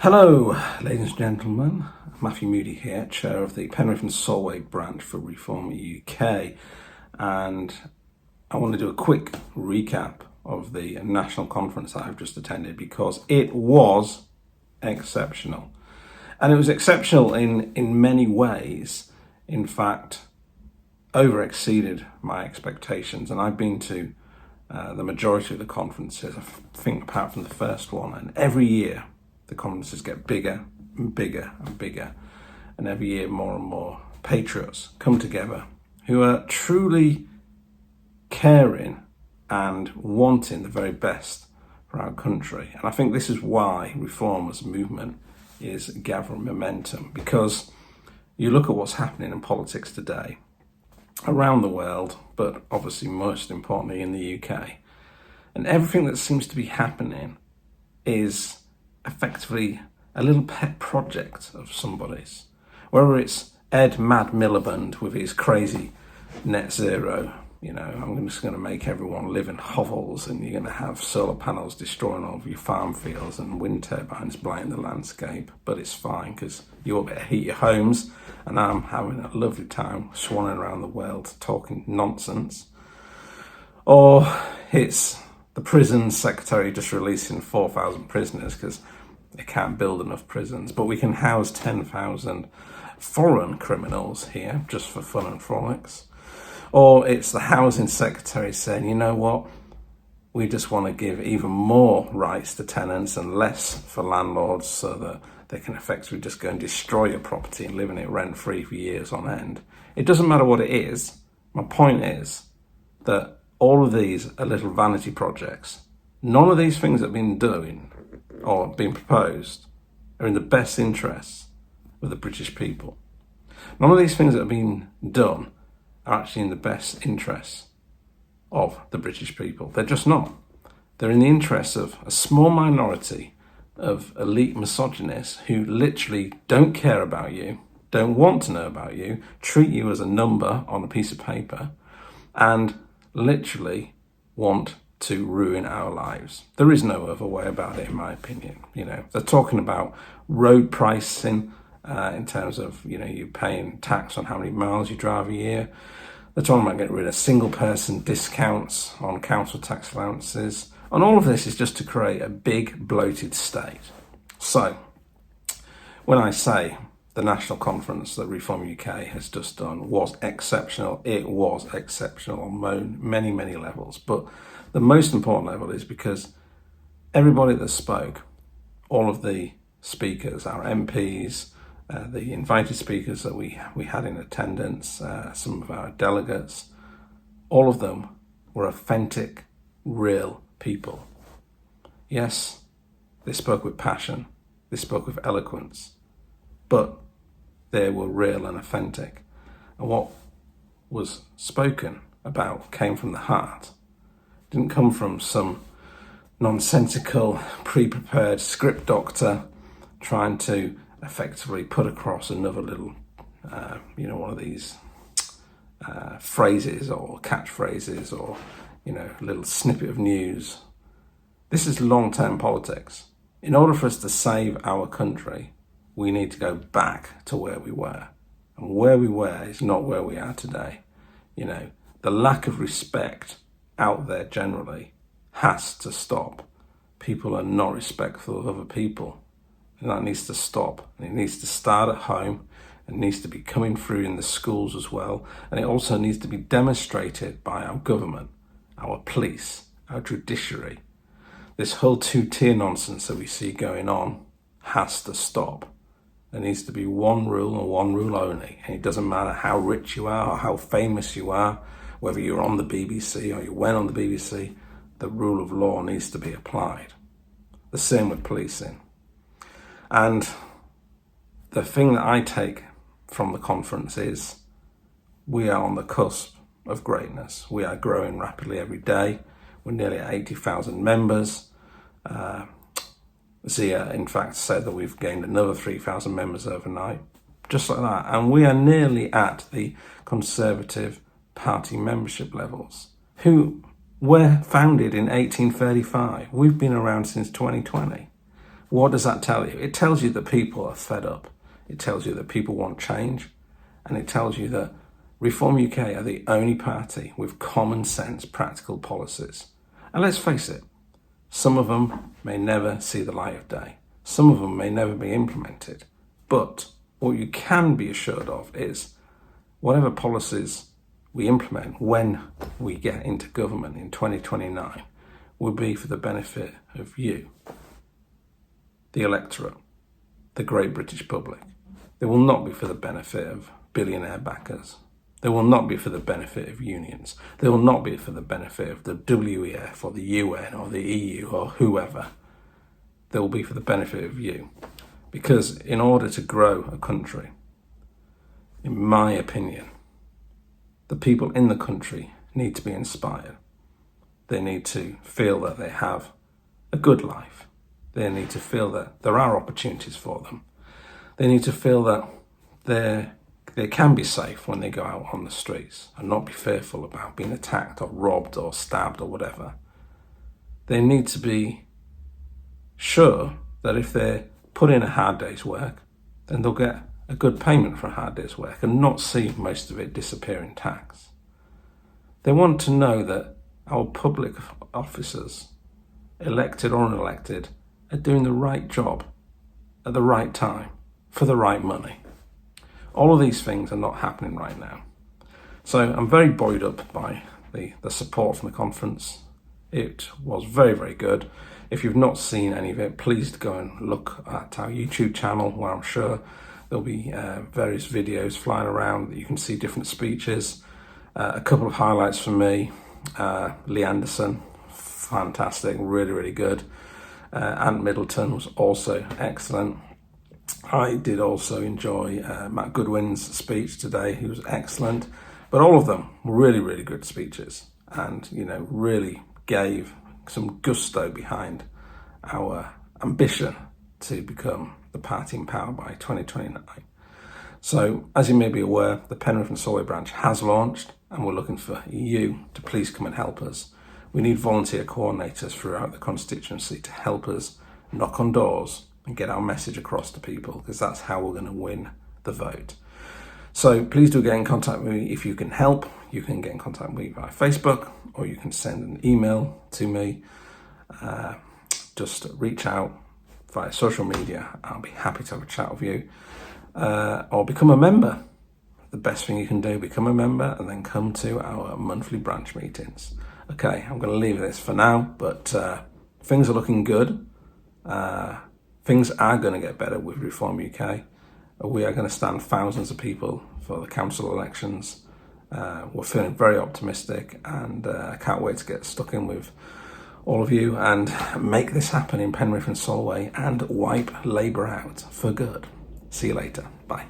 Hello, ladies and gentlemen. Matthew Moody here, chair of the Penrith and Solway branch for ReformUK, and I want to do a quick recap of the national conference that I've just attended because it was exceptional. And it was exceptional in many ways. In fact, over-exceeded my expectations, and I've been to the majority of the conferences, I think apart from the first one, and every year the conferences get bigger and bigger and bigger, and every year more and more patriots come together who are truly caring and wanting the very best for our country. And I think this is why reform as a movement is gathering momentum, because you look at what's happening in politics today around the world, but obviously most importantly in the UK, and everything that seems to be happening is effectively a little pet project of somebody's. Whether it's Ed Mad Miliband with his crazy net zero, I'm just going to make everyone live in hovels and you're going to have solar panels destroying all of your farm fields and wind turbines blighting the landscape, but it's fine because you'll be able to heat your homes, and I'm having a lovely time swanning around the world talking nonsense. Or it's the prison secretary just releasing 4,000 prisoners because they can't build enough prisons, but we can house 10,000 foreign criminals here just for fun and frolics. Or it's the housing secretary saying, you know what, we just want to give even more rights to tenants and less for landlords so that they can effectively just go and destroy your property and live in it rent-free for years on end. It doesn't matter what it is. My point is that all of these are little vanity projects. None of these things that have been doing or being proposed are in the best interests of the British people. None of these things that have been done are actually in the best interests of the British people. They're just not. They're in the interests of a small minority of elite misogynists who literally don't care about you, don't want to know about you, treat you as a number on a piece of paper, and literally want to ruin our lives. There is no other way about it, in my opinion. They're talking about road pricing in terms of, you paying tax on how many miles you drive a year. They're talking about getting rid of single person discounts on council tax allowances. And all of this is just to create a big bloated state. So when I say the national conference that ReformUK has just done was exceptional, it was exceptional on many, many levels. But the most important level is because everybody that spoke, all of the speakers, our MPs, the invited speakers that we had in attendance, some of our delegates, all of them were authentic, real people. Yes, they spoke with passion, they spoke with eloquence, but they were real and authentic. And what was spoken about came from the heart. It didn't come from some nonsensical, pre-prepared script doctor trying to effectively put across another little, one of these phrases or catchphrases or, a little snippet of news. This is long-term politics. In order for us to save our country, we need to go back to where we were. And where we were is not where we are today. The lack of respect out there generally has to stop. People are not respectful of other people. And that needs to stop. And it needs to start at home. It needs to be coming through in the schools as well. And it also needs to be demonstrated by our government, our police, our judiciary. This whole two-tier nonsense that we see going on has to stop. There needs to be one rule and one rule only. And it doesn't matter how rich you are or how famous you are, whether you're on the BBC or you went on the BBC, the rule of law needs to be applied. The same with policing. And the thing that I take from the conference is we are on the cusp of greatness. We are growing rapidly every day. We're nearly at 80,000 members. Zia, in fact, said that we've gained another 3,000 members overnight, just like that. And we are nearly at the Conservative Party membership levels, who were founded in 1835. We've been around since 2020. What does that tell you? It tells you that people are fed up. It tells you that people want change. And it tells you that Reform UK are the only party with common sense, practical policies. And let's face it, some of them may never see the light of day. Some of them may never be implemented. But what you can be assured of is whatever policies we implement when we get into government in 2029 will be for the benefit of you, the electorate, the great British public. They will not be for the benefit of billionaire backers. They will not be for the benefit of unions. They will not be for the benefit of the WEF or the UN or the EU or whoever. They will be for the benefit of you. Because in order to grow a country, in my opinion, the people in the country need to be inspired. They need to feel that they have a good life. They need to feel that there are opportunities for them. They need to feel that they can be safe when they go out on the streets and not be fearful about being attacked or robbed or stabbed or whatever. They need to be sure that if they put in a hard day's work, then they'll get a good payment for a hard day's work and not see most of it disappear in tax. They want to know that our public officers, elected or unelected, are doing the right job at the right time for the right money. All of these things are not happening right now. So I'm very buoyed up by the support from the conference. It was very, very good. If you've not seen any of it, please go and look at our YouTube channel, where I'm sure there'll be various videos flying around that you can see different speeches. A couple of highlights from me. Lee Anderson, fantastic, really, really good. Ant Middleton was also excellent. I did also enjoy Matt Goodwin's speech today. He was excellent. But all of them were really, really good speeches and, really gave some gusto behind our ambition to become the party in power by 2029. So, as you may be aware, the Penrith and Solway branch has launched, and we're looking for you to please come and help us. We need volunteer coordinators throughout the constituency to help us knock on doors and get our message across to people, because that's how we're going to win the vote. So please do get in contact with me if you can help. You can get in contact with me via Facebook, or you can send an email to me. Just reach out via social media. I'll be happy to have a chat with you. Or become a member. The best thing you can do, become a member and then come to our monthly branch meetings. Okay, I'm going to leave this for now, but things are looking good. Things are going to get better with Reform UK. We are going to stand thousands of people for the council elections. We're feeling very optimistic, and I can't wait to get stuck in with all of you and make this happen in Penrith and Solway and wipe Labour out for good. See you later. Bye.